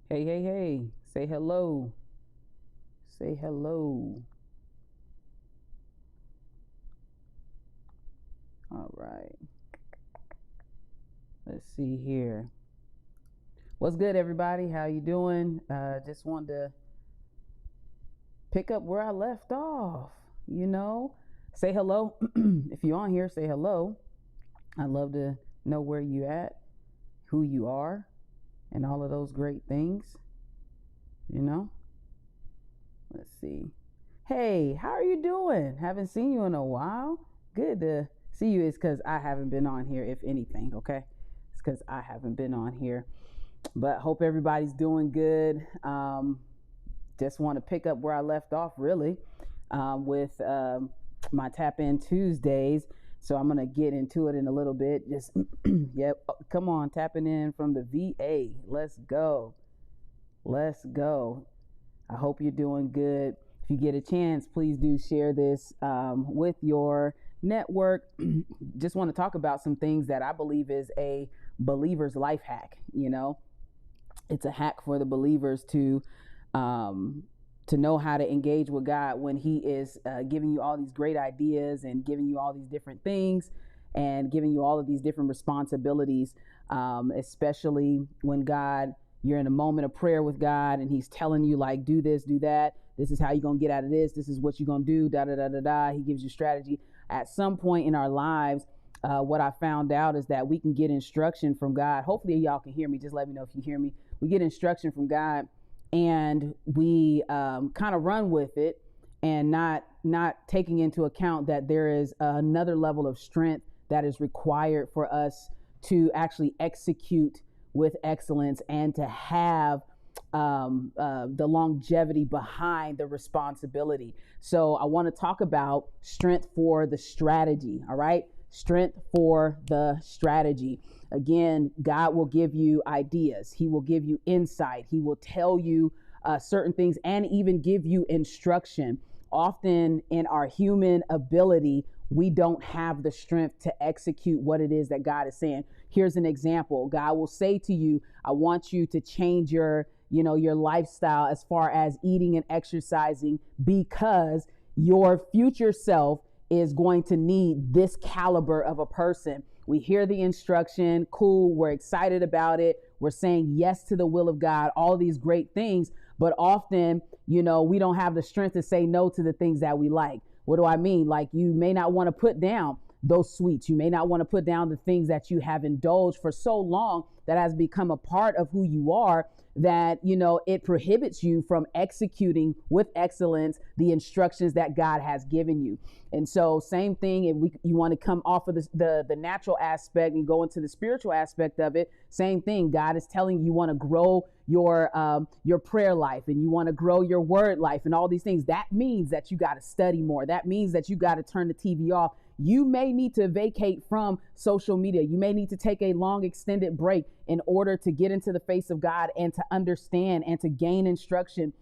Hey, hey, hey. Say hello. Say hello. All right. Let's see here. What's good, everybody? How you doing? Just wanted to pick up where I left off. You know, say hello. If you're on here, say hello. I'd love to know where you at, who you are, and all of those great things. You know, let's see. Hey, how are you doing? Haven't seen you in a while. Good to see you. It's because I haven't been on here, if anything, okay? It's because I haven't been on here. But hope everybody's doing good. Just want to pick up where I left off, really, with my Tap In Tuesdays. So I'm going to get into it in a little bit. Just, yep, come on, tapping in from the VA. Let's go. Let's go. I hope you're doing good. If you get a chance, please do share this with your network. Just want to talk about some things that I believe is a believer's life hack. You know, it's a hack for the believers to know how to engage with God when He is giving you all these great ideas and giving you all these different things and giving you all of these different responsibilities, especially when you're in a moment of prayer with God and He's telling you, like, do this, do that. This is how you're going to get out of this. This is what you're going to do, da, da, da, da, da. He gives you strategy. At some point in our lives, what I found out is that we can get instruction from God. Hopefully y'all can hear me. Just let me know if you hear me. We get instruction from God and we kind of run with it and not taking into account that there is another level of strength that is required for us to actually execute with excellence and to have the longevity behind the responsibility. So I want to talk about strength for the strategy. All right. Strength for the strategy. Again, God will give you ideas. He will give you insight. He will tell you certain things and even give you instruction. Often in our human ability, we don't have the strength to execute what it is that God is saying. Here's an example. God will say to you, I want you to change your lifestyle as far as eating and exercising because your future self is going to need this caliber of a person. We hear the instruction, cool, we're excited about it. We're saying yes to the will of God, all these great things. But often, we don't have the strength to say no to the things that we like. What do I mean? Like, you may not want to put down those sweets. You may not want to put down the things that you have indulged for so long that has become a part of who you are, that, it prohibits you from executing with excellence the instructions that God has given you. And so same thing, if you want to come off of the natural aspect and go into the spiritual aspect of it, same thing. God is telling you want to grow your prayer life and you want to grow your word life and all these things. That means that you got to study more. That means that you got to turn the TV off. You may need to vacate from social media. You may need to take a long extended break in order to get into the face of God and to understand and to gain instruction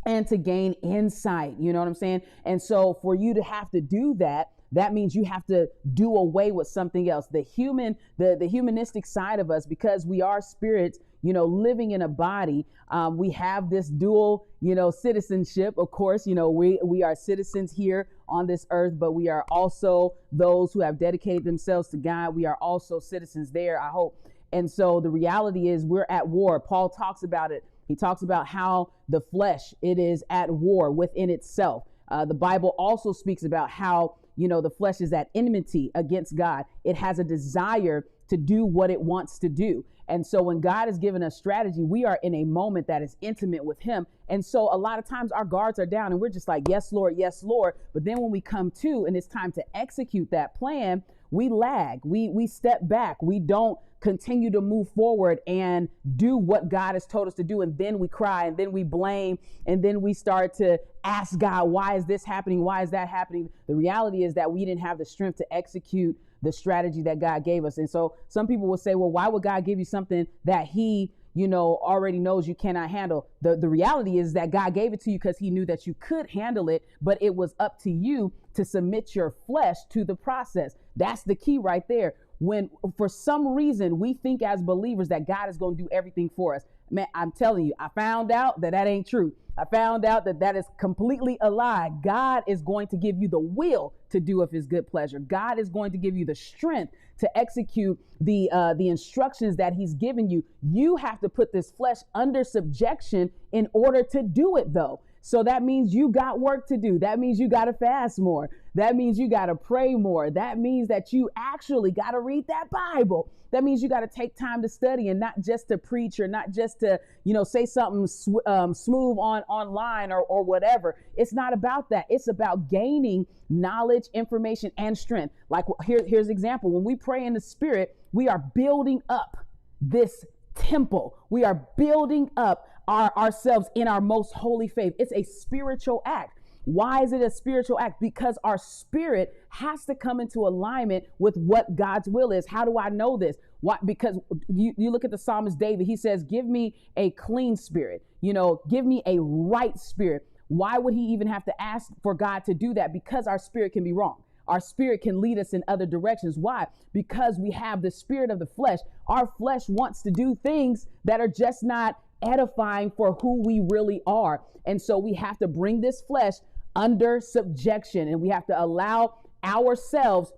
and to gain insight. You know what I'm saying? And so for you to have to do that, that means you have to do away with something else. The humanistic side of us, because we are spirits, living in a body, we have this dual, citizenship. Of course, we are citizens here on this earth, but we are also those who have dedicated themselves to God. We are also citizens there, I hope. And so the reality is we're at war. Paul talks about it. He talks about how the flesh, it is at war within itself. The Bible also speaks about how, the flesh is at enmity against God. It has a desire to do what it wants to do. And so when God has given us strategy, we are in a moment that is intimate with Him. And so a lot of times our guards are down and we're just like, yes, Lord, yes, Lord. But then when we come to and it's time to execute that plan, we lag, we step back, we don't continue to move forward and do what God has told us to do. And then we cry and then we blame and then we start to ask God, why is this happening? Why is that happening? The reality is that we didn't have the strength to execute the strategy that God gave us. And so some people will say, well, why would God give you something that He already knows you cannot handle? The reality is that God gave it to you because He knew that you could handle it, but it was up to you to submit your flesh to the process. That's the key right there. When for some reason we think as believers that God is going to do everything for us. Man, I'm telling you, I found out that ain't true. I found out that is completely a lie. God is going to give you the will to do of his good pleasure. God is going to give you the strength to execute the instructions that he's given you. You have to put this flesh under subjection in order to do it, though. So that means you got work to do. That means you got to fast more. That means you got to pray more. That means that you actually got to read that Bible. That means you got to take time to study, and not just to preach, or not just to, say something smooth online or whatever. It's not about that. It's about gaining knowledge, information, and strength. Like here's an example. When we pray in the Spirit, we are building up this temple. We are building up ourselves in our most holy faith. It's a spiritual act. Why is it a spiritual act? Because our spirit has to come into alignment with what God's will is. How do I know this? Why? Because you look at the psalmist David. He says, give me a clean spirit, give me a right spirit. Why would he even have to ask for God to do that? Because our spirit can be wrong. Our spirit can lead us in other directions. Why? Because we have the spirit of the flesh. Our flesh wants to do things that are just not edifying for who we really are. And so we have to bring this flesh under subjection, and we have to allow ourselves,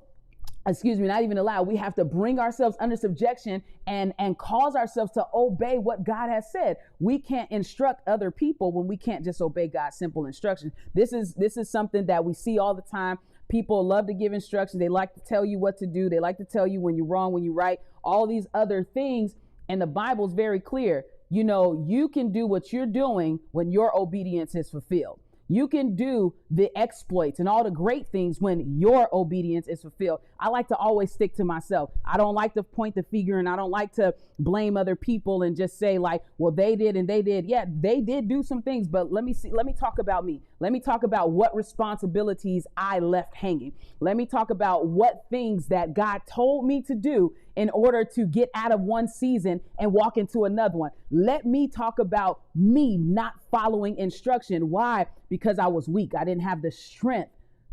we have to bring ourselves under subjection and cause ourselves to obey what God has said. We can't instruct other people when we can't just obey God's simple instructions. This is something that we see all the time. People love to give instructions. They like to tell you what to do. They like to tell you when you're wrong, when you're right, all these other things. And the Bible's very clear. You can do what you're doing when your obedience is fulfilled. You can do the exploits and all the great things when your obedience is fulfilled. I like to always stick to myself. I don't like to point the finger, and I don't like to blame other people and just say like, well, they did and they did. Yeah, they did do some things, but let me talk about me. Let me talk about what responsibilities I left hanging. Let me talk about what things that God told me to do in order to get out of one season and walk into another one. Let me talk about me not following instruction. Why? Because I was weak. I didn't have the strength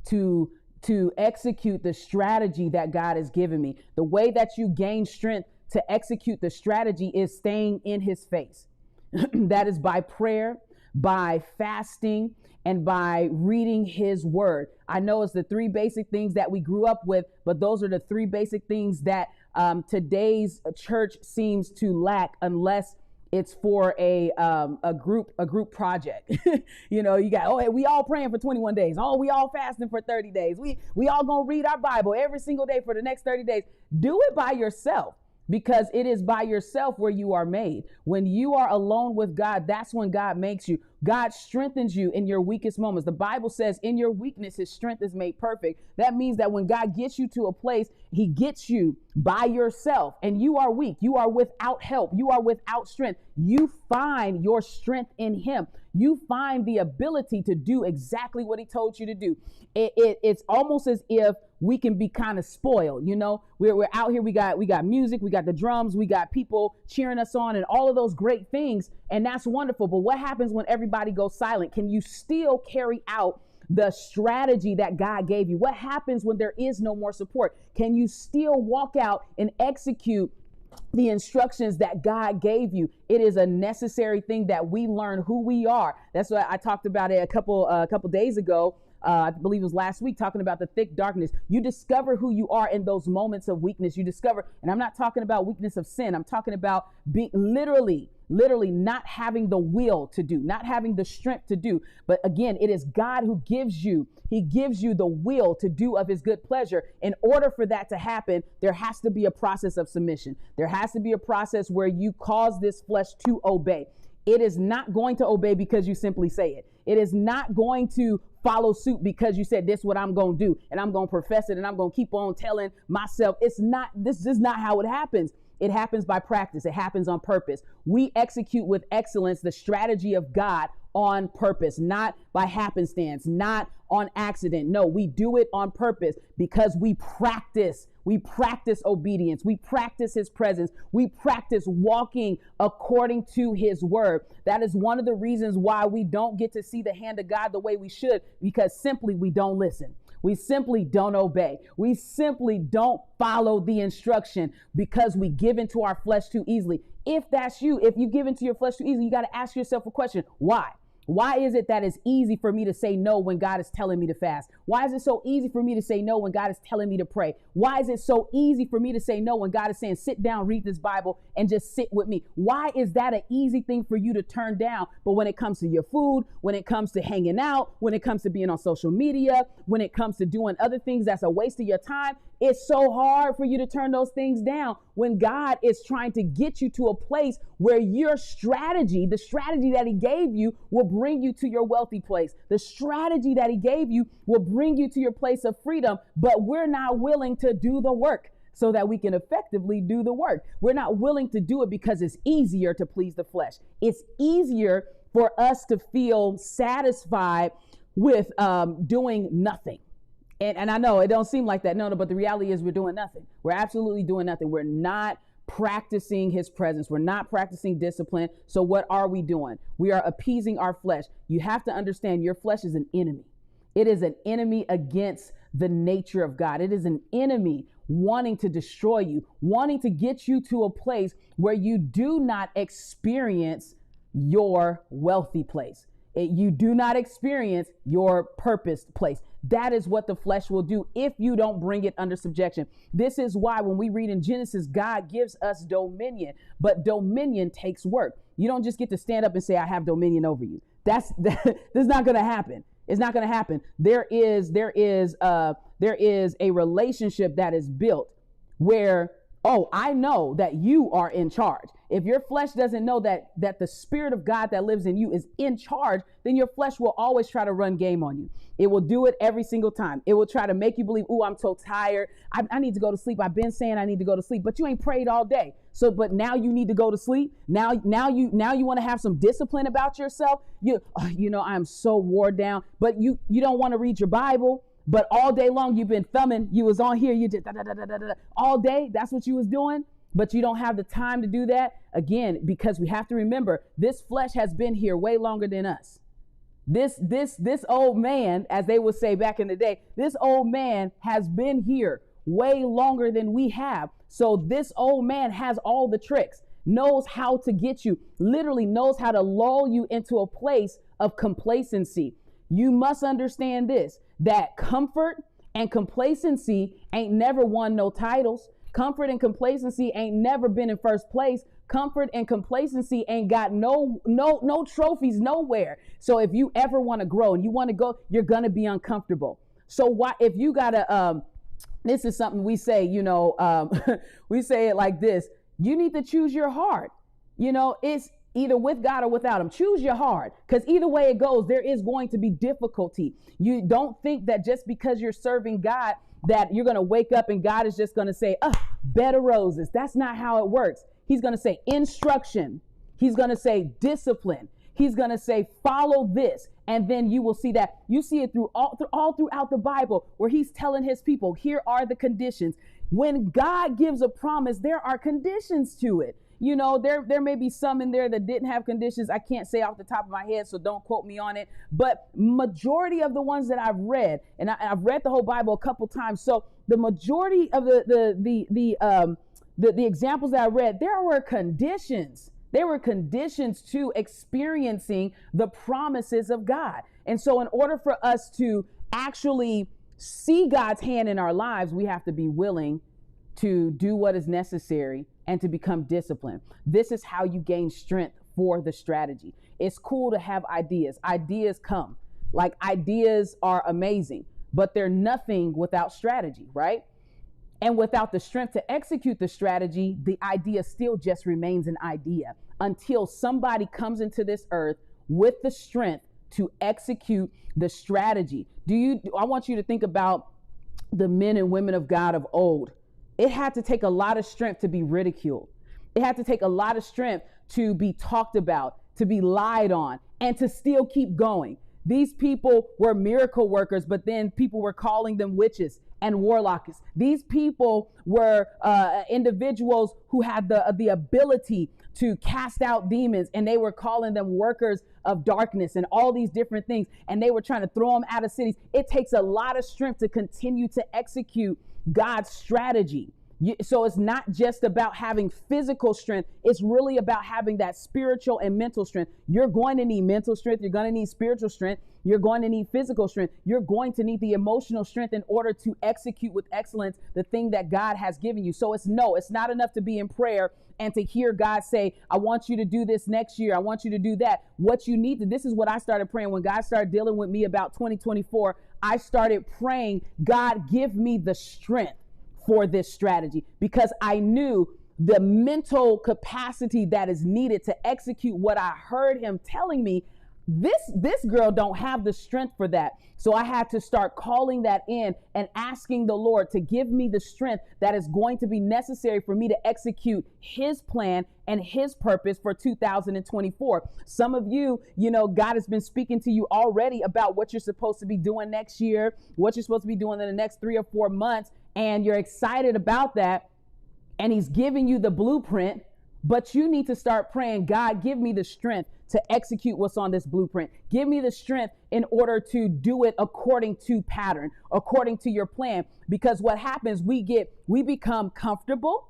to execute the strategy that God has given me. The way that you gain strength to execute the strategy is staying in his face. That is by prayer, by fasting, and by reading his word. I know it's the three basic things that we grew up with, but those are the three basic things that today's church seems to lack, unless it's for a group project. You got, we all praying for 21 days. We all fasting for 30 days. We all gonna read our Bible every single day for the next 30 days. Do it by yourself, because it is by yourself where you are made. When you are alone with God, that's when God makes you. God strengthens you in your weakest moments. The Bible says in your weakness, his strength is made perfect. That means that when God gets you to a place, he gets you by yourself and you are weak. You are without help. You are without strength. You find your strength in him. You find the ability to do exactly what he told you to do. It's almost as if we can be kind of spoiled. We're out here. We got music. We got the drums. We got people cheering us on and all of those great things. And that's wonderful. But what happens when everybody goes silent? Can you still carry out the strategy that God gave you? What happens when there is no more support? Can you still walk out and execute the instructions that God gave you? It is a necessary thing that we learn who we are. That's what I talked about it a couple days ago. I believe it was last week, talking about the thick darkness. You discover who you are in those moments of weakness. You discover, and I'm not talking about weakness of sin. I'm talking about being literally not having the will to do, not having the strength to do. But again, it is God who gives you. He gives you the will to do of his good pleasure. In order for that to happen, there has to be a process of submission. There has to be a process where you cause this flesh to obey. It is not going to obey because you simply say it. It is not going to follow suit because you said, this is what I'm going to do, and I'm going to profess it, and I'm going to keep on telling myself. This is not how it happens. It happens by practice. It happens on purpose. We execute with excellence the strategy of God on purpose, not by happenstance, not on accident. No, we do it on purpose because we practice. We practice obedience. We practice his presence. We practice walking according to his word. That is one of the reasons why we don't get to see the hand of God the way we should, because simply we don't listen. We simply don't obey. We simply don't follow the instruction because we give into our flesh too easily. If that's you, if you give into your flesh too easily, you got to ask yourself a question. Why? Why is it that it's easy for me to say no when God is telling me to fast? Why is it so easy for me to say no when God is telling me to pray? Why is it so easy for me to say no when God is saying, sit down, read this Bible, and just sit with me? Why is that an easy thing for you to turn down? But when it comes to your food, when it comes to hanging out, when it comes to being on social media, when it comes to doing other things that's a waste of your time, it's so hard for you to turn those things down when God is trying to get you to a place where your strategy, the strategy that he gave you, will bring you to your wealthy place. The strategy that he gave you will bring you to your place of freedom, but we're not willing to do the work so that we can effectively do the work. We're not willing to do it because it's easier to please the flesh. It's easier for us to feel satisfied with doing nothing. And I know it don't seem like that. No, but the reality is we're doing nothing. We're absolutely doing nothing. We're not practicing his presence. We're not practicing discipline. So what are we doing? We are appeasing our flesh. You have to understand your flesh is an enemy. It is an enemy against the nature of God. It is an enemy wanting to destroy you, wanting to get you to a place where you do not experience your wealthy place. You do not experience your purposed place. That is what the flesh will do if you don't bring it under subjection. This is why when we read in Genesis, God gives us dominion, but dominion takes work. You don't just get to stand up and say, I have dominion over you. That's not going to happen. It's not going to happen. There is a relationship that is built where, oh, I know that you are in charge. If your flesh doesn't know that the Spirit of God that lives in you is in charge, then your flesh will always try to run game on you. It will do it every single time. It will try to make you believe, oh, I'm so tired. I need to go to sleep. I've been saying I need to go to sleep, but you ain't prayed all day. But now you need to go to sleep. Now you want to have some discipline about yourself. I'm so wore down, but you don't want to read your Bible. But all day long you've been thumbing. You was on here. You just all day. That's what you was doing. But you don't have the time to do that. Again, because we have to remember this flesh has been here way longer than us. This old man, as they would say back in the day, this old man has been here way longer than we have. So this old man has all the tricks, knows how to get you, literally knows how to lull you into a place of complacency. You must understand this, that comfort and complacency ain't never won no titles. Comfort and complacency ain't never been in first place. Comfort and complacency ain't got no trophies nowhere. So if you ever want to grow and you want to go, you're going to be uncomfortable. So why, if you got to, this is something we say, we say it like this, you need to choose your heart. It's either with God or without him. Choose your heart, because either way it goes, there is going to be difficulty. You don't think that just because you're serving God that you're going to wake up and God is just going to say, bed of roses. That's not how it works. He's going to say instruction. He's going to say discipline. He's going to say, follow this. And then you will see that. You see it all throughout the Bible where he's telling his people, here are the conditions. When God gives a promise, there are conditions to it. There may be some in there that didn't have conditions. I can't say off the top of my head, so don't quote me on it. But majority of the ones that I've read, and I've read the whole Bible a couple times. So the majority of the examples that I read, there were conditions. There were conditions to experiencing the promises of God. And so in order for us to actually see God's hand in our lives, we have to be willing to do what is necessary and to become disciplined. This is how you gain strength for the strategy. It's cool to have ideas. Ideas come. Like, ideas are amazing, but they're nothing without strategy, right? And without the strength to execute the strategy, the idea still just remains an idea until somebody comes into this earth with the strength to execute the strategy. I want you to think about the men and women of God of old. It had to take a lot of strength to be ridiculed. It had to take a lot of strength to be talked about, to be lied on, and to still keep going. These people were miracle workers, but then people were calling them witches and warlocks. These people were individuals who had the ability to cast out demons, and they were calling them workers of darkness and all these different things, and they were trying to throw them out of cities. It takes a lot of strength to continue to execute God's strategy. So it's not just about having physical strength. It's really about having that spiritual and mental strength. You're going to need mental strength. You're going to need spiritual strength. You're going to need physical strength. You're going to need the emotional strength in order to execute with excellence the thing that God has given you. So it's not enough to be in prayer and to hear God say, I want you to do this next year. I want you to do that. What you need to, this is what I started praying when God started dealing with me about 2024. I started praying, God, give me the strength for this strategy, because I knew the mental capacity that is needed to execute what I heard him telling me. This girl don't have the strength for that. So I had to start calling that in and asking the Lord to give me the strength that is going to be necessary for me to execute his plan and his purpose for 2024. Some of you, God has been speaking to you already about what you're supposed to be doing next year, what you're supposed to be doing in the next 3 or 4 months. And you're excited about that. And he's giving you the blueprint, but you need to start praying, God, give me the strength to execute what's on this blueprint. Give me the strength in order to do it according to pattern, according to your plan. Because what happens, we become comfortable,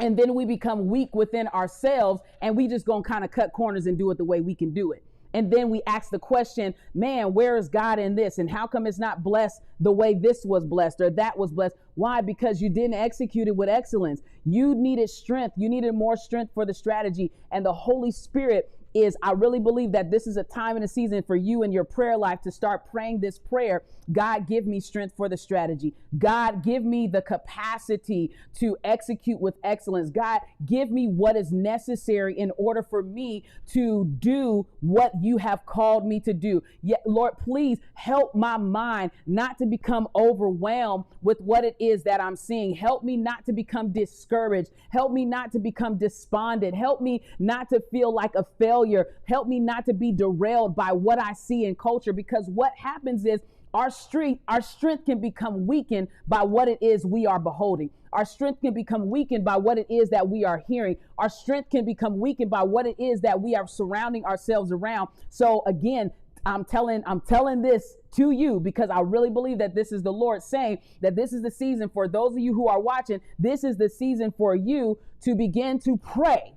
and then we become weak within ourselves, and we just gonna kind of cut corners and do it the way we can do it. And then we ask the question, man, where is God in this? And how come it's not blessed the way this was blessed or that was blessed? Why? Because you didn't execute it with excellence. You needed strength. You needed more strength for the strategy. And the Holy Spirit I really believe that this is a time and a season for you in your prayer life to start praying this prayer. God, give me strength for the strategy. God, give me the capacity to execute with excellence. God, give me what is necessary in order for me to do what you have called me to do. Yet, Lord, please help my mind not to become overwhelmed with what it is that I'm seeing. Help me not to become discouraged. Help me not to become despondent. Help me not to feel like a failure. Help me not to be derailed by what I see in culture, because what happens is our strength can become weakened by what it is we are beholding. Our strength can become weakened by what it is that we are hearing. Our strength can become weakened by what it is that we are surrounding ourselves around. So again, I'm telling this to you because I really believe that this is the Lord saying that this is the season for those of you who are watching. This is the season for you to begin to pray.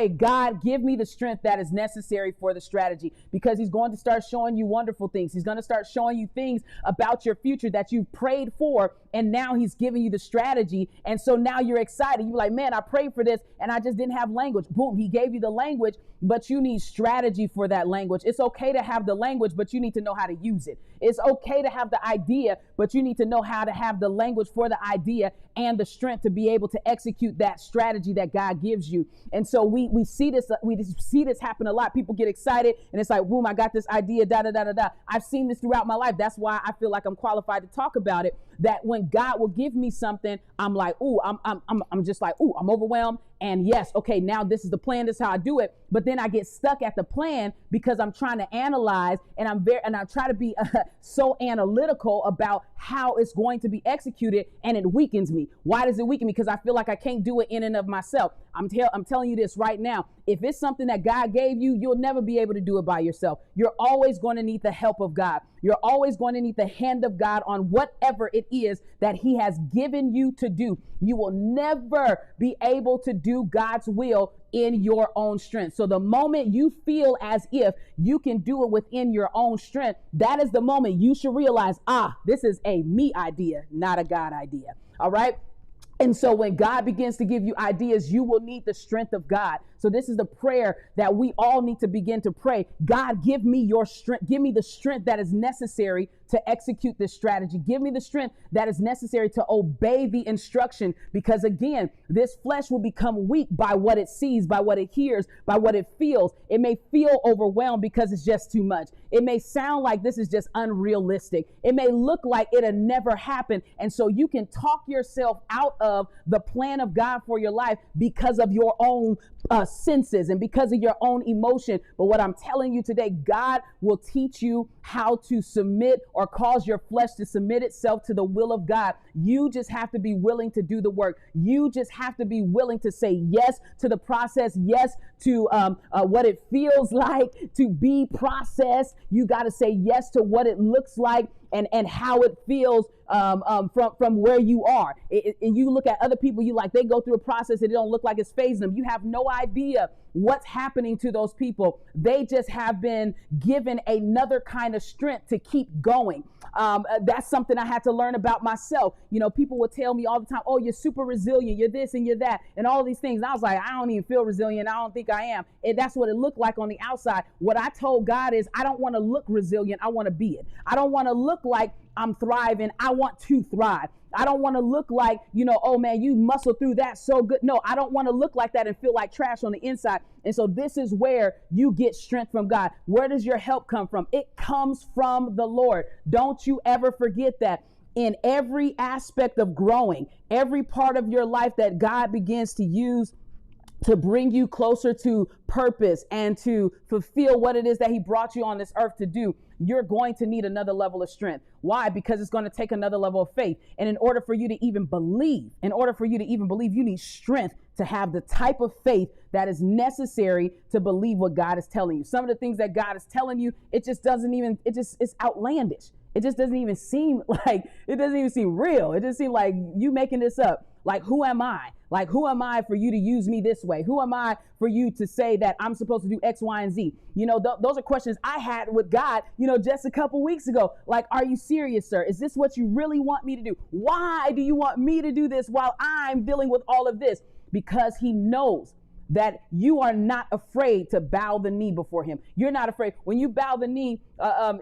God, give me the strength that is necessary for the strategy, because he's going to start showing you wonderful things. He's going to start showing you things about your future that you've prayed for. And now he's giving you the strategy. And so now you're excited. You're like, man, I prayed for this and I just didn't have language. Boom. He gave you the language, but you need strategy for that language. It's okay to have the language, but you need to know how to use it. It's okay to have the idea, but you need to know how to have the language for the idea and the strength to be able to execute that strategy that God gives you. And so we see this happen a lot. People get excited and it's like, boom, I got this idea, da, da, da, da, da. I've seen this throughout my life. That's why I feel like I'm qualified to talk about it. That when God will give me something, I'm like, ooh, I'm just like, ooh, I'm overwhelmed. And yes, okay, now this is the plan. This is how I do it. But then I get stuck at the plan because I'm trying to analyze, and I try to be so analytical about how it's going to be executed, and it weakens me. Why does it weaken me? Because I feel like I can't do it in and of myself. I'm telling you this right now. If it's something that God gave you, you'll never be able to do it by yourself. You're always going to need the help of God. You're always going to need the hand of God on whatever it is that he has given you to do. You will never be able to do God's will in your own strength. So the moment you feel as if you can do it within your own strength, that is the moment you should realize, this is a me idea, not a God idea. All right. And so when God begins to give you ideas, you will need the strength of God. So this is the prayer that we all need to begin to pray. God, give me your strength. Give me the strength that is necessary to execute this strategy. Give me the strength that is necessary to obey the instruction. Because again, this flesh will become weak by what it sees, by what it hears, by what it feels. It may feel overwhelmed because it's just too much. It may sound like this is just unrealistic. It may look like it'll never happen. And so you can talk yourself out of the plan of God for your life because of your own senses and because of your own emotion. But what I'm telling you today, God will teach you how to submit or cause your flesh to submit itself to the will of God. You just have to be willing to do the work. You just have to be willing to say yes to the process, yes to what it feels like to be processed. You got to say yes to what it looks like and how it feels from where you are. And you look at other people, you like, they go through a process and it don't look like it's phasing them. You have no idea what's happening to those people. They just have been given another kind of strength to keep going. That's something I had to learn about myself. You know, people would tell me all the time, oh, you're super resilient, you're this and you're that, and all these things. And I was like, I don't even feel resilient. I don't think I am. And that's what it looked like on the outside. What I told God is, I don't want to look resilient. I want to be it. I don't want to look like I'm thriving. I want to thrive. I don't want to look like, you know, oh man, you muscle through that so good. No, I don't want to look like that and feel like trash on the inside. And so this is where you get strength from God. Where does your help come from? It comes from the Lord. Don't you ever forget that. In every aspect of growing, every part of your life that God begins to use to bring you closer to purpose and to fulfill what it is that he brought you on this earth to do, you're going to need another level of strength. Why? Because it's going to take another level of faith. And in order for you to even believe, you need strength to have the type of faith that is necessary to believe what God is telling you. Some of the things that God is telling you, it's outlandish. It just doesn't even seem real. It just seems like you making this up. Like, who am I? Like, who am I for you to use me this way? Who am I for you to say that I'm supposed to do X, Y, and Z? You know, those are questions I had with God, you know, just a couple weeks ago. Like, are you serious, sir? Is this what you really want me to do? Why do you want me to do this while I'm dealing with all of this? Because he knows that you are not afraid to bow the knee before him. You're not afraid. When you bow the knee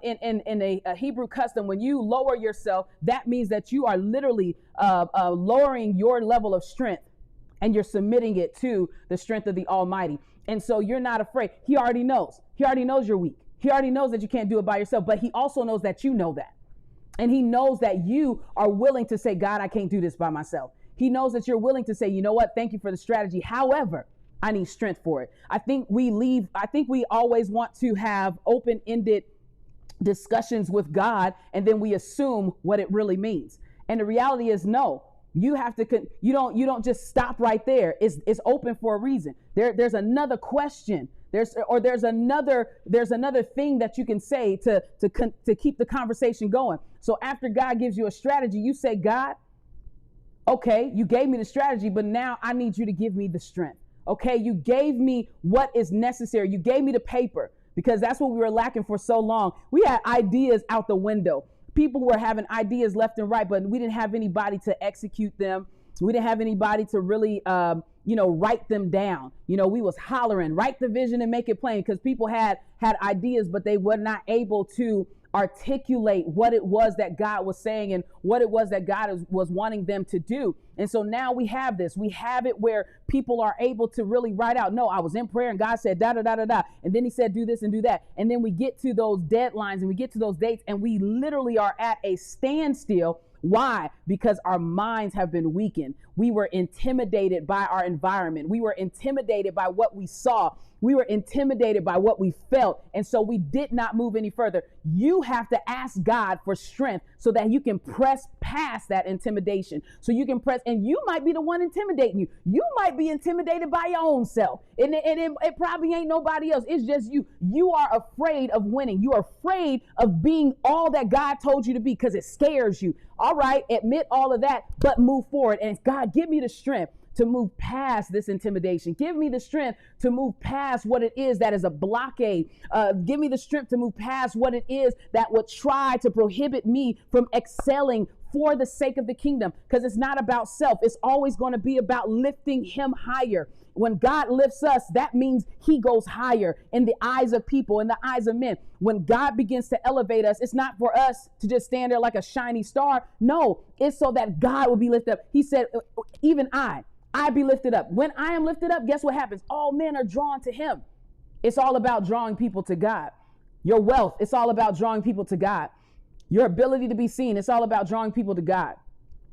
in a Hebrew custom, when you lower yourself, that means that you are literally lowering your level of strength and you're submitting it to the strength of the Almighty. And so you're not afraid. He already knows. He already knows you're weak. He already knows that you can't do it by yourself, but he also knows that you know that. And he knows that you are willing to say, God, I can't do this by myself. He knows that you're willing to say, you know what? Thank you for the strategy. However, I need strength for it. I think we always want to have open-ended discussions with God, and then we assume what it really means. And the reality is, no, you have to, you don't just stop right there. It's open for a reason. There's another question. There's another thing that you can say to keep the conversation going. So after God gives you a strategy, you say, God, okay, you gave me the strategy, but now I need you to give me the strength. Okay, you gave me what is necessary. You gave me the paper, because that's what we were lacking for so long. We had ideas out the window. People were having ideas left and right, but we didn't have anybody to execute them. We didn't have anybody to really, write them down. You know, we was hollering, write the vision and make it plain, because people had ideas, but they were not able to articulate what it was that God was saying and what it was that God was wanting them to do. And so now we have this. We have it where people are able to really write out, no, I was in prayer and God said da da da da da, and then he said do this and do that. And then we get to those deadlines and we get to those dates and we literally are at a standstill. Why? Because our minds have been weakened. We were intimidated by our environment. We were intimidated by what we saw. We were intimidated by what we felt. And so we did not move any further. You have to ask God for strength so that you can press past that intimidation. So you can press, and you might be the one intimidating you. You might be intimidated by your own self. And it probably ain't nobody else. It's just you. You are afraid of winning. You are afraid of being all that God told you to be because it scares you. All right, admit all of that, but move forward. And God, give me the strength to move past this intimidation. Give me the strength to move past what it is that is a blockade. Give me the strength to move past what it is that would try to prohibit me from excelling for the sake of the kingdom. Because it's not about self. It's always going to be about lifting him higher. When God lifts us, that means he goes higher in the eyes of people, in the eyes of men. When God begins to elevate us, it's not for us to just stand there like a shiny star. No, it's so that God will be lifted up. He said, even I be lifted up. When I am lifted up, guess what happens? All men are drawn to him. It's all about drawing people to God. Your wealth, it's all about drawing people to God. Your ability to be seen, it's all about drawing people to God.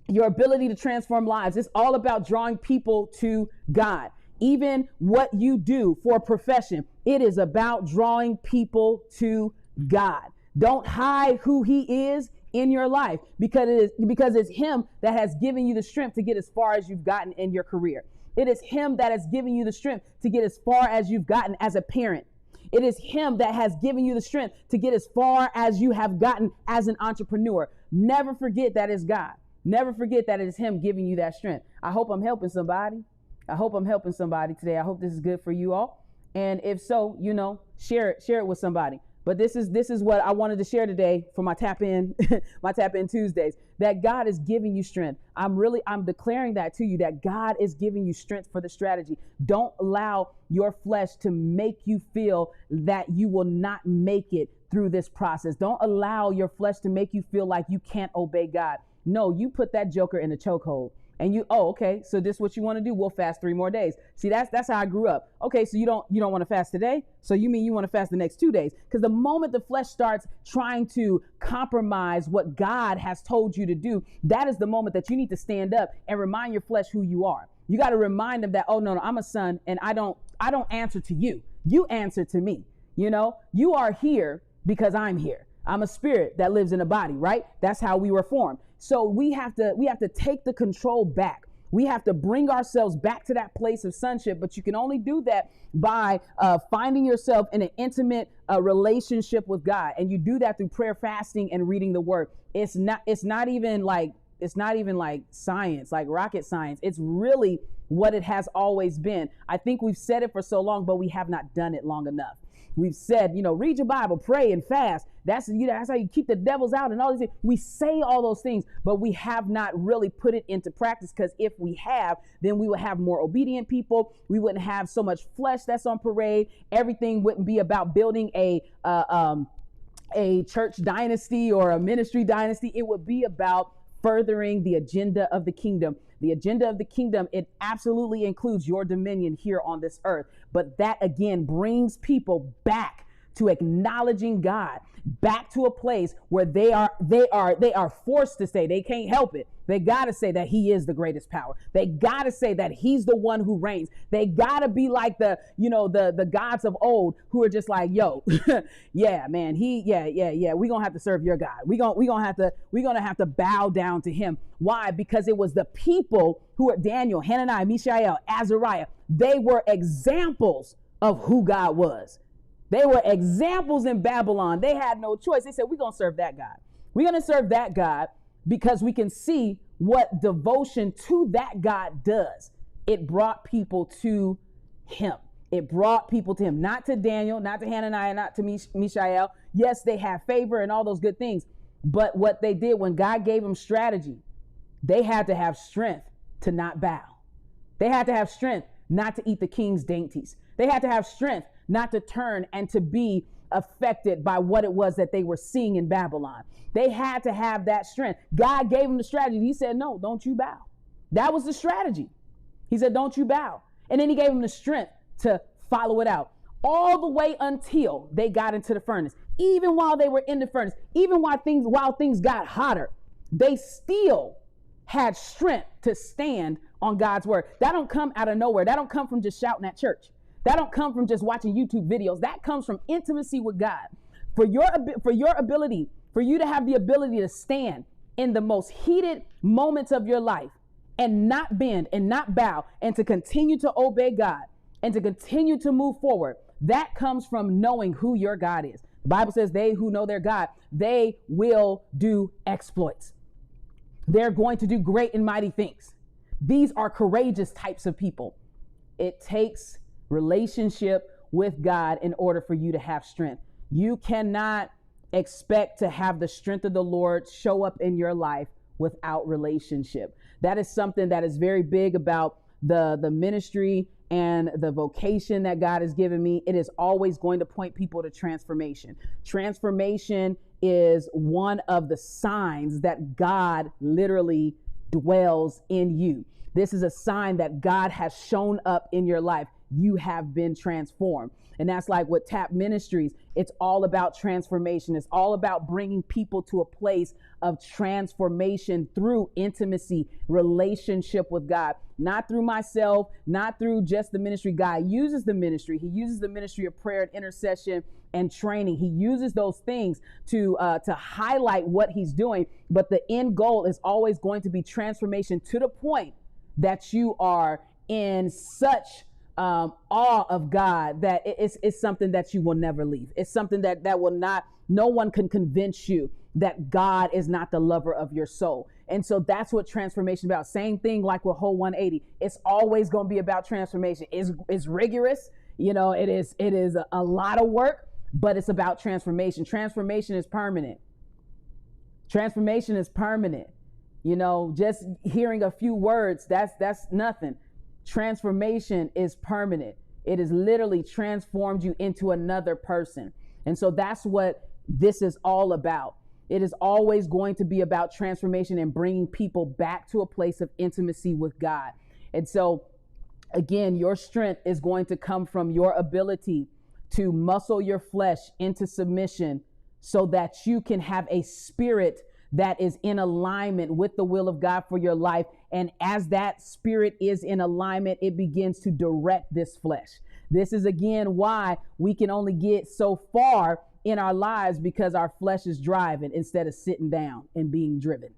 Your ability to transform lives, it's all about drawing people to God. even what you do for a profession, it is about drawing people to God. Don't hide who he is in your life, because it's him that has given you the strength to get as far as you've gotten in your career. It is him that has given you the strength to get as far as you've gotten as a parent. It is him that has given you the strength to get as far as you have gotten as an entrepreneur. Never forget that it's God. Never forget that it is him giving you that strength. I hope I'm helping somebody. I hope I'm helping somebody today. I hope this is good for you all. And if so, share it with somebody. But this is what I wanted to share today for my tap in, my tap in Tuesdays, that God is giving you strength. I'm declaring that to you, that God is giving you strength for the strategy. Don't allow your flesh to make you feel that you will not make it through this process. Don't allow your flesh to make you feel like you can't obey God. No, you put that joker in a chokehold. And okay, so this is what you want to do. We'll fast 3 more days. See, that's how I grew up. Okay, so you don't want to fast today? So you mean you want to fast the next 2 days? Because the moment the flesh starts trying to compromise what God has told you to do, that is the moment that you need to stand up and remind your flesh who you are. You got to remind them that, oh no, I'm a son and I don't answer to you. You answer to me. You are here because I'm here. I'm a spirit that lives in a body, right? That's how we were formed. So we have to take the control back. We have to bring ourselves back to that place of sonship, but you can only do that by finding yourself in an intimate relationship with God. And you do that through prayer, fasting, and reading the word. It's not even like science, like rocket science. It's really what it has always been. I think we've said it for so long, but we have not done it long enough. We've said, read your Bible, pray and fast. That's how you keep the devils out and all these things. We say all those things, but we have not really put it into practice, because if we have, then we would have more obedient people. We wouldn't have so much flesh that's on parade. Everything wouldn't be about building a church dynasty or a ministry dynasty. It would be about furthering the agenda of the kingdom. The agenda of the kingdom, it absolutely includes your dominion here on this earth. But that again brings people back to acknowledging God, back to a place where they are forced to say, they can't help it. They got to say that he is the greatest power. They got to say that he's the one who reigns. They got to be like the gods of old, who are just like, yo, yeah, man, we're going to have to serve your God. We're going to have to bow down to him. Why? Because it was the people who are Daniel, Hananiah, Mishael, Azariah. They were examples of who God was. They were examples in Babylon. They had no choice. They said, we're going to serve that God. We're going to serve that God because we can see what devotion to that God does. It brought people to him. It brought people to him, not to Daniel, not to Hananiah, not to Mishael. Yes, they have favor and all those good things. But what they did when God gave them strategy, they had to have strength to not bow. They had to have strength not to eat the king's dainties. They had to have strength not to turn and to be affected by what it was that they were seeing in Babylon. They had to have that strength. God gave them the strategy. He said, no, don't you bow. That was the strategy. He said, don't you bow. And then he gave them the strength to follow it out all the way until they got into the furnace. Even while they were in the furnace, even while things got hotter, they still had strength to stand on God's word. That don't come out of nowhere. That don't come from just shouting at church. That don't come from just watching YouTube videos. That comes from intimacy with God. For you to have the ability to stand in the most heated moments of your life and not bend and not bow, and to continue to obey God and to continue to move forward, that comes from knowing who your God is. The Bible says they who know their God, they will do exploits. They're going to do great and mighty things. These are courageous types of people. It takes relationship with God in order for you to have strength. You cannot expect to have the strength of the Lord show up in your life without relationship. That is something that is very big about the ministry and the vocation that God has given me. It is always going to point people to transformation. Transformation is one of the signs that God literally dwells in you. This is a sign that God has shown up in your life. you have been transformed. And that's like with TAP Ministries. It's all about transformation. It's all about bringing people to a place of transformation through intimacy, relationship with God, not through myself, not through just the ministry. God uses the ministry. He uses the ministry of prayer and intercession and training. He uses those things to highlight what he's doing. But the end goal is always going to be transformation to the point that you are in such awe of God that it's something that you will never leave. It's something that will not, no one can convince you that God is not the lover of your soul. And so that's what transformation is about. Same thing like with Whole 180. It's always going to be about transformation. It's rigorous. You know, it is a lot of work, but it's about transformation. Transformation is permanent. Transformation is permanent. You know, just hearing a few words, that's nothing. Transformation is permanent. It has literally transformed you into another person. And so that's what this is all about. It is always going to be about transformation and bringing people back to a place of intimacy with God. And so, again, your strength is going to come from your ability to muscle your flesh into submission so that you can have a spirit that is in alignment with the will of God for your life. And as that spirit is in alignment, it begins to direct this flesh. This is again why we can only get so far in our lives, because our flesh is driving instead of sitting down and being driven.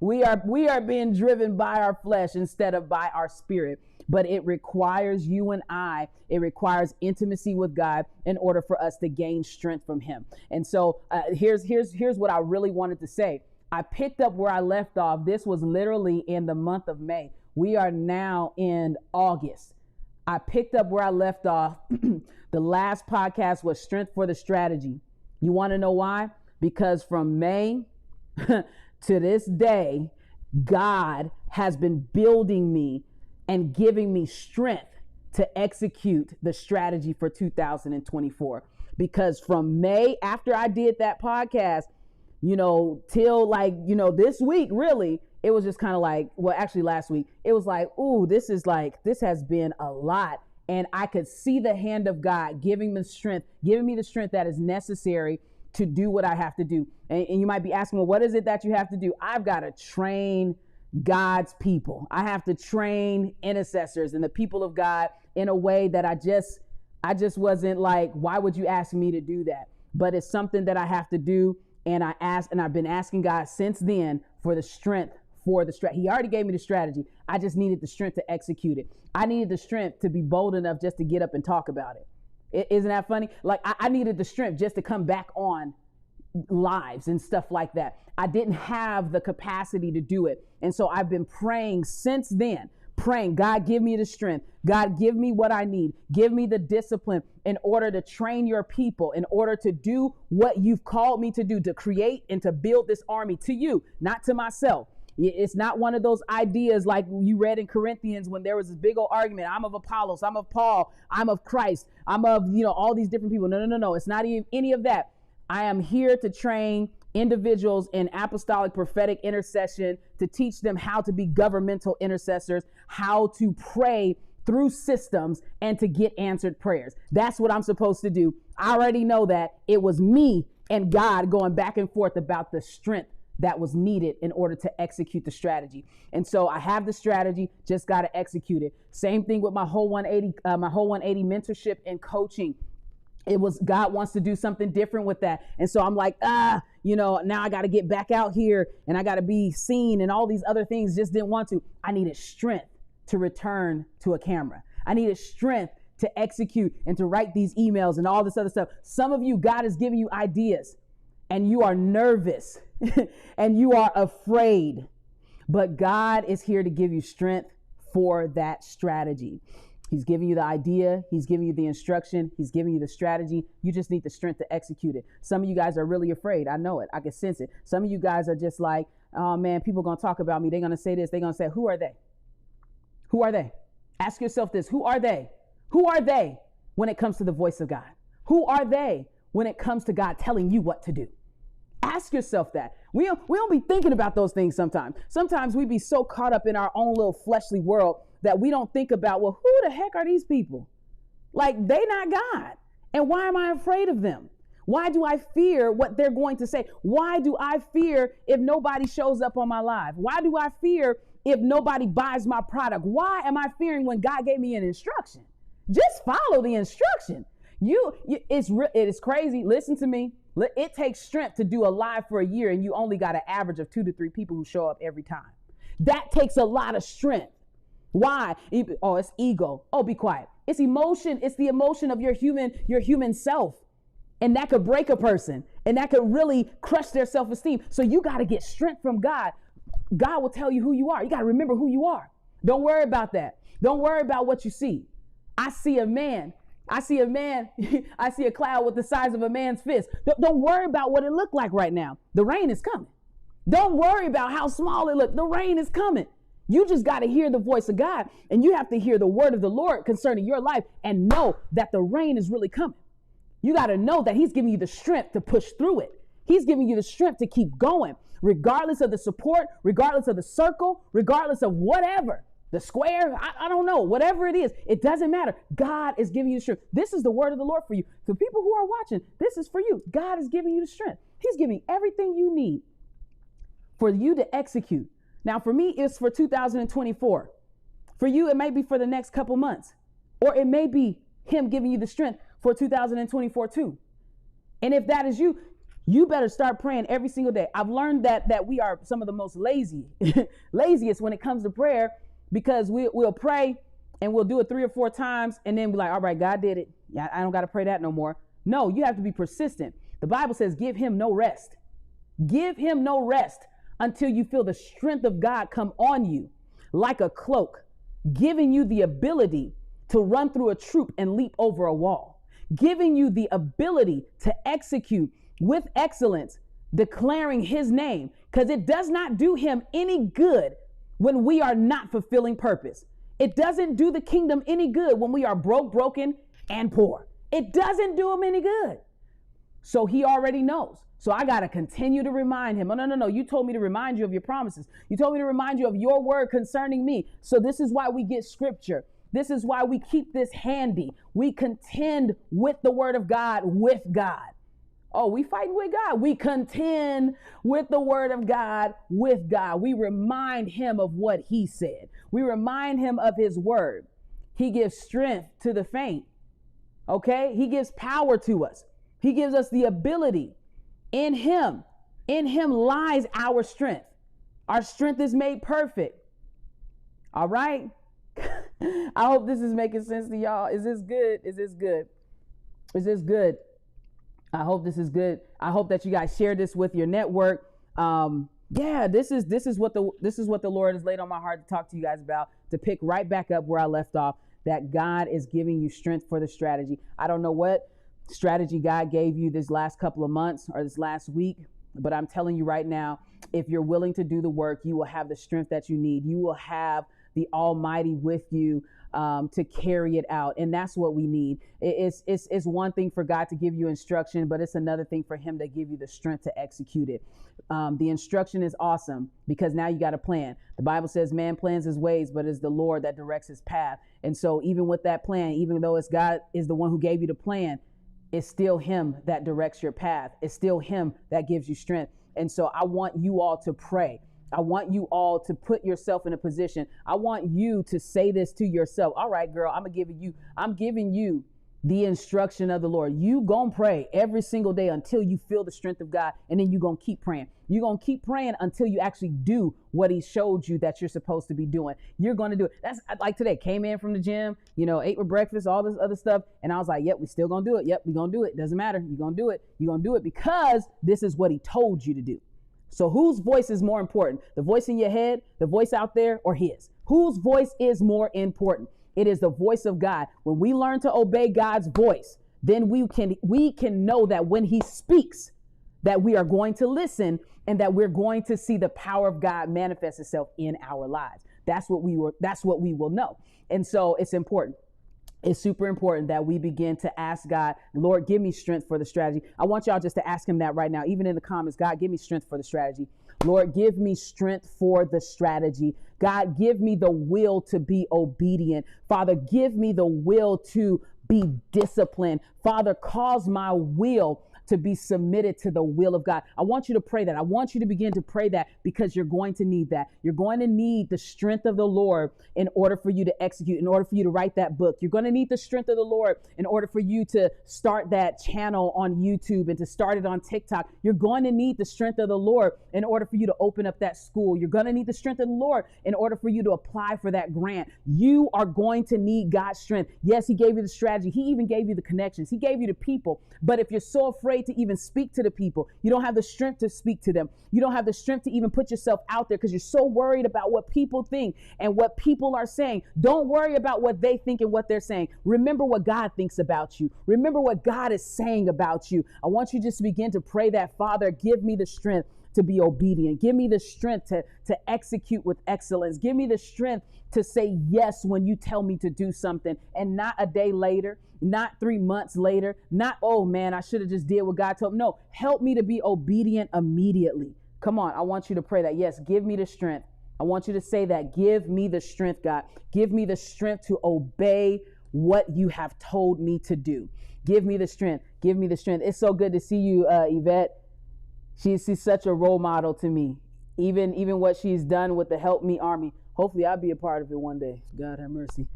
we are being driven by our flesh instead of by our spirit. But it requires you and it requires intimacy with God in order for us to gain strength from him. And so here's what I really wanted to say. I picked up where I left off. This was literally in the month of May. We are now in August. I picked up where I left off. The last podcast was Strength for the Strategy. You want to know why? Because from May to this day, God has been building me and giving me strength to execute the strategy for 2024. Because from May, after I did that podcast, you know, till like, you know, this week, really, it was just kind of like, well, actually last week, it was like, ooh, this has been a lot. And I could see the hand of God giving me the strength that is necessary to do what I have to do. And you might be asking, well, what is it that you have to do? I've got to train God's people. I have to train intercessors and the people of God in a way that I just wasn't like, why would you ask me to do that? But it's something that I have to do. And I've been asking God since then for the strength for the strategy. He already gave me the strategy. I just needed the strength to execute it. I needed the strength to be bold enough just to get up and talk about it. Isn't that funny? Like I needed the strength just to come back on lives and stuff like that. I didn't have the capacity to do it. And so I've been praying since then, praying, God, give me the strength. God, give me what I need. Give me the discipline in order to train your people, in order to do what you've called me to do, to create and to build this army to you, not to myself. It's not one of those ideas like you read in Corinthians when there was this big old argument. I'm of Apollos, I'm of Paul, I'm of Christ, I'm of, all these different people. No. It's not even any of that. I am here to train individuals in apostolic prophetic intercession, to teach them how to be governmental intercessors, how to pray through systems, and to get answered prayers. That's what I'm supposed to do. I already know that. It was me and God going back and forth about the strength that was needed in order to execute the strategy. And so I have the strategy, just got to execute it. Same thing with my whole 180 mentorship and coaching. It was God wants to do something different with that. And so I'm like, now I got to get back out here and I got to be seen and all these other things. Just didn't want to. I needed strength to return to a camera. I needed strength to execute and to write these emails and all this other stuff. Some of you, God is giving you ideas and you are nervous and you are afraid, but God is here to give you strength for that strategy. He's giving you the idea. He's giving you the instruction. He's giving you the strategy. You just need the strength to execute it. Some of you guys are really afraid. I know it. I can sense it. Some of you guys are just like, oh man, people are going to talk about me. They're going to say this. They're going to say, who are they? Who are they? Ask yourself this. Who are they? Who are they when it comes to the voice of God? Who are they when it comes to God telling you what to do? Ask yourself that. We don't be thinking about those things sometimes. Sometimes we be so caught up in our own little fleshly world that we don't think about, well, who the heck are these people? Like, they not God. And why am I afraid of them? Why do I fear what they're going to say? Why do I fear if nobody shows up on my live? Why do I fear if nobody buys my product? Why am I fearing when God gave me an instruction? Just follow the instruction. It is crazy. Listen to me. It takes strength to do a live for a year, and you only got an average of 2 to 3 people who show up every time. That takes a lot of strength. Why? Oh, it's ego. Oh, be quiet. It's emotion. It's the emotion of your human self. And that could break a person, and that could really crush their self-esteem. So you got to get strength from God. God will tell you who you are. You got to remember who you are. Don't worry about that. Don't worry about what you see. I see a man. I see a cloud with the size of a man's fist. Don't worry about what it looked like right now. The rain is coming. Don't worry about how small it looked. The rain is coming. You just got to hear the voice of God, and you have to hear the word of the Lord concerning your life and know that the rain is really coming. You got to know that he's giving you the strength to push through it. He's giving you the strength to keep going, regardless of the support, regardless of the circle, regardless of whatever, the square, I don't know, whatever it is, it doesn't matter. God is giving you the strength. This is the word of the Lord for you. For people who are watching, this is for you. God is giving you the strength. He's giving everything you need for you to execute. Now, for me, it's for 2024. For you, it may be for the next couple months, or it may be him giving you the strength for 2024 too. And if that is you, you better start praying every single day. I've learned that we are some of the most laziest when it comes to prayer, because we'll pray and we'll do it 3 or 4 times and then be like, all right, God did it. Yeah, I don't got to pray that no more. No, you have to be persistent. The Bible says, give him no rest. Give him no rest until you feel the strength of God come on you like a cloak, giving you the ability to run through a troop and leap over a wall, giving you the ability to execute with excellence, declaring his name, because it does not do him any good when we are not fulfilling purpose. It doesn't do the kingdom any good when we are broken, and poor. It doesn't do him any good. So he already knows. So I got to continue to remind him. Oh, no. You told me to remind you of your promises. You told me to remind you of your word concerning me. So this is why we get scripture. This is why we keep this handy. We contend with the word of God with God. Oh, we fight with God. We contend with the word of God with God. We remind him of what he said. We remind him of his word. He gives strength to the faint. Okay? He gives power to us. He gives us the ability. In him lies our strength. Our strength is made perfect. All right? I hope this is making sense to y'all. Is this good? Is this good? Is this good? I hope this is good. I hope that you guys share this with your network. This is what the Lord has laid on my heart to talk to you guys about, to pick right back up where I left off, that God is giving you strength for the strategy. I don't know what strategy God gave you this last couple of months or this last week, but I'm telling you right now, if you're willing to do the work, you will have the strength that you need. You will have the Almighty with you to carry it out. And that's what we need. It's one thing for God to give you instruction, but it's another thing for him to give you the strength to execute it. The instruction is awesome because now you got a plan. The Bible says man plans his ways, but it's the Lord that directs his path. And so even with that plan, even though it's God is the one who gave you the plan, it's still him that directs your path. It's still him that gives you strength. And so I want you all to pray. I want you all to put yourself in a position. I want you to say this to yourself. All right, girl, I'm giving you the instruction of the Lord. You gonna pray every single day until you feel the strength of God. And then you gonna keep praying. You're gonna keep praying until you actually do what he showed you that you're supposed to be doing. You're gonna do it. That's like today, came in from the gym, ate with breakfast, all this other stuff. And I was like, yep, we still gonna do it. Yep, we gonna do it. Doesn't matter. You're gonna do it. You're gonna do it because this is what he told you to do. So whose voice is more important? The voice in your head, the voice out there, or his? Whose voice is more important? It is the voice of God. When we learn to obey God's voice, then we can know that when he speaks, that we are going to listen and that we're going to see the power of God manifest itself in our lives. That's what we will know. And so it's important. It's super important that we begin to ask God, Lord, give me strength for the strategy. I want y'all just to ask him that right now, even in the comments. God, give me strength for the strategy. Lord, give me strength for the strategy. God, give me the will to be obedient. Father, give me the will to be disciplined. Father, cause my will to be submitted to the will of God. I want you to pray that. I want you to begin to pray that, because you're going to need that. You're going to need the strength of the Lord in order for you to execute, in order for you to write that book. You're going to need the strength of the Lord in order for you to start that channel on YouTube and to start it on TikTok. You're going to need the strength of the Lord in order for you to open up that school. You're going to need the strength of the Lord in order for you to apply for that grant. You are going to need God's strength. Yes, he gave you the strategy. He even gave you the connections. He gave you the people. But if you're so afraid to even speak to the people, you don't have the strength to speak to them. You don't have the strength to even put yourself out there because you're so worried about what people think and what people are saying. Don't worry about what they think and what they're saying. Remember what God thinks about you. Remember what God is saying about you. I want you just to begin to pray that, Father, give me the strength to be obedient. Give me the strength to execute with excellence. Give me the strength to say yes when you tell me to do something, and not a day later, not 3 months later, not, oh man, I should have just did what God told me. No, help me to be obedient immediately. Come on, I want you to pray that. Yes, give me the strength. I want you to say that. Give me the strength, God. Give me the strength to obey what you have told me to do. Give me the strength. Give me the strength. It's so good to see you, Yvette. She's such a role model to me. Even what she's done with the Help Me Army. Hopefully I'll be a part of it one day. God have mercy.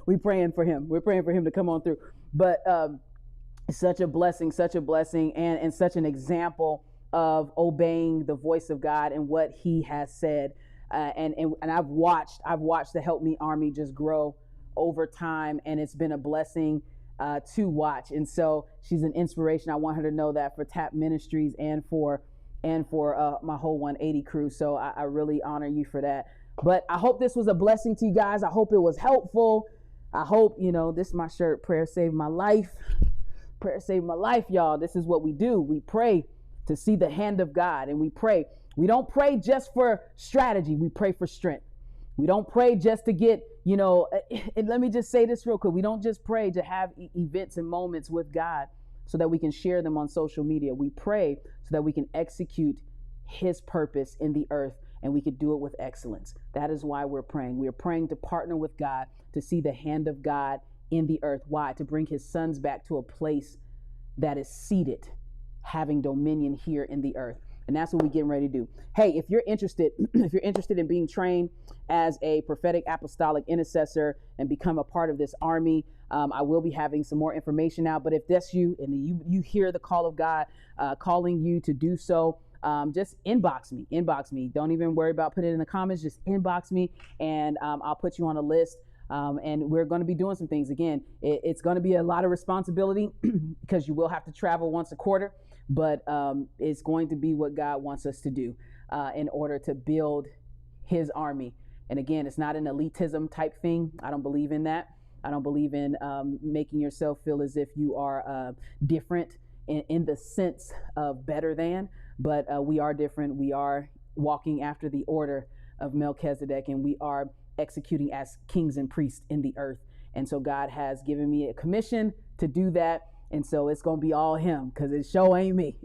We're praying for him. We're praying for him to come on through. But such a blessing, and such an example of obeying the voice of God and what he has said. And I've watched the Help Me Army just grow over time, and it's been a blessing to watch. And so she's an inspiration. I want her to know that, for TAP Ministries and for my whole 180 crew. So I really honor you for that. But I hope this was a blessing to you guys. I hope it was helpful. I hope, this is my shirt, Prayer Saved My Life. Prayer saved my life, y'all. This is what we do. We pray to see the hand of God, and we pray. We don't pray just for strategy. We pray for strength. We don't pray just to get, and let me just say this real quick. We don't just pray to have events and moments with God so that we can share them on social media. We pray so that we can execute his purpose in the earth, and we could do it with excellence. That is why we're praying. We are praying to partner with God to see the hand of God in the earth. Why? To bring his sons back to a place that is seated, having dominion here in the earth. And that's what we're getting ready to do. Hey, if you're interested in being trained as a prophetic apostolic intercessor and become a part of this army, I will be having some more information out. But if that's you and you hear the call of God calling you to do so, just inbox me. Don't even worry about putting it in the comments. Just inbox me, and I'll put you on a list. And we're going to be doing some things. Again, it's going to be a lot of responsibility because you will have to travel once a quarter, but it's going to be what God wants us to do in order to build his army. And again, it's not an elitism type thing. I don't believe in that. I don't believe in making yourself feel as if you are different in the sense of better than, but we are different. We are walking after the order of Melchizedek, and we are executing as kings and priests in the earth. And so God has given me a commission to do that. And so it's going to be all him, because it sure ain't me.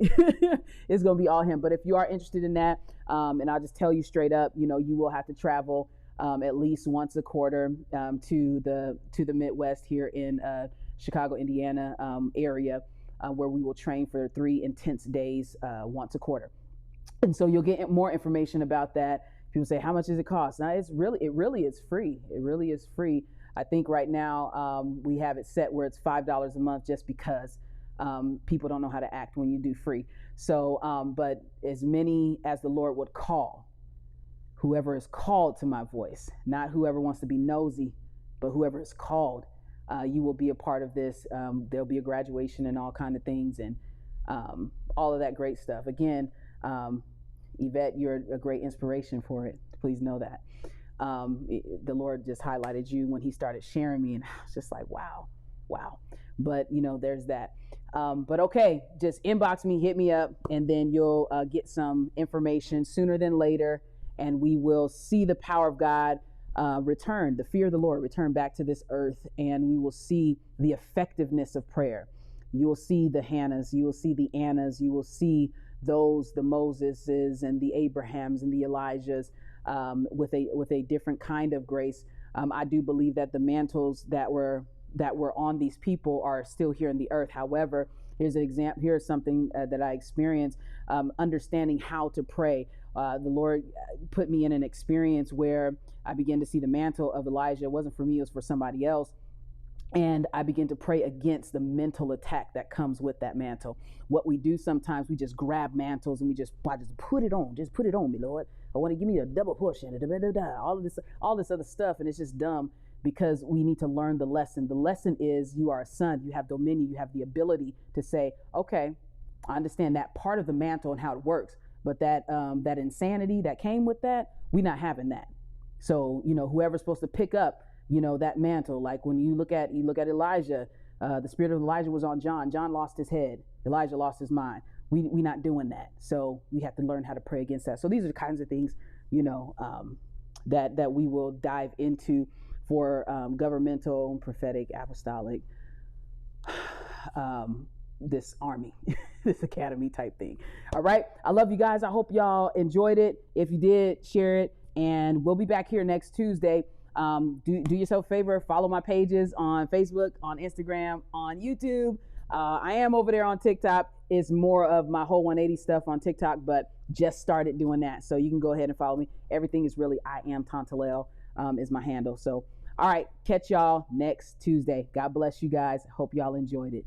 It's going to be all him. But if you are interested in that, and I'll just tell you straight up, you will have to travel at least once a quarter to the Midwest here in Chicago, Indiana area, where we will train for 3 intense days once a quarter. And so you'll get more information about that. People say, how much does it cost? Now, it really is free. It really is free. I think right now we have it set where it's $5 a month, just because people don't know how to act when you do free. So, but as many as the Lord would call, whoever is called to my voice, not whoever wants to be nosy, but whoever is called, you will be a part of this. There'll be a graduation and all kind of things, and all of that great stuff. Again, Yvette, you're a great inspiration for it. Please know that. The Lord just highlighted you when he started sharing me, and I was just like, wow. But there's that. But okay, just inbox me, hit me up, and then you'll get some information sooner than later, and we will see the power of God return, the fear of the Lord, return back to this earth, and we will see the effectiveness of prayer. You will see the Hannahs, you will see the Annas, you will see those, the Moseses and the Abrahams and the Elijahs, with a different kind of grace. I do believe that the mantles that were on these people are still here in the earth. However, here's an example. Here's something that I experienced, understanding how to pray. The Lord put me in an experience where I began to see the mantle of Elijah. It wasn't for me, it was for somebody else. And I began to pray against the mental attack that comes with that mantle. What we do sometimes, we just grab mantles and I just put it on. Just put it on me, Lord. I want to give me a double push and all this other stuff. And it's just dumb, because we need to learn the lesson. The lesson is, you are a son, you have dominion, you have the ability to say, okay, I understand that part of the mantle and how it works, but that insanity that came with that, we're not having that. So, whoever's supposed to pick up, that mantle, like when you look at Elijah, the spirit of Elijah was on John. John lost his head. Elijah lost his mind. We not doing that. So we have to learn how to pray against that. So these are the kinds of things, that we will dive into for governmental, prophetic, apostolic, this army, this academy type thing. All right. I love you guys. I hope y'all enjoyed it. If you did, share it. And we'll be back here next Tuesday. Do yourself a favor, follow my pages on Facebook, on Instagram, on YouTube. I am over there on TikTok. It's more of my whole 180 stuff on TikTok, but just started doing that. So you can go ahead and follow me. Everything is really I am Tantalel, is my handle. So, all right, catch y'all next Tuesday. God bless you guys. Hope y'all enjoyed it.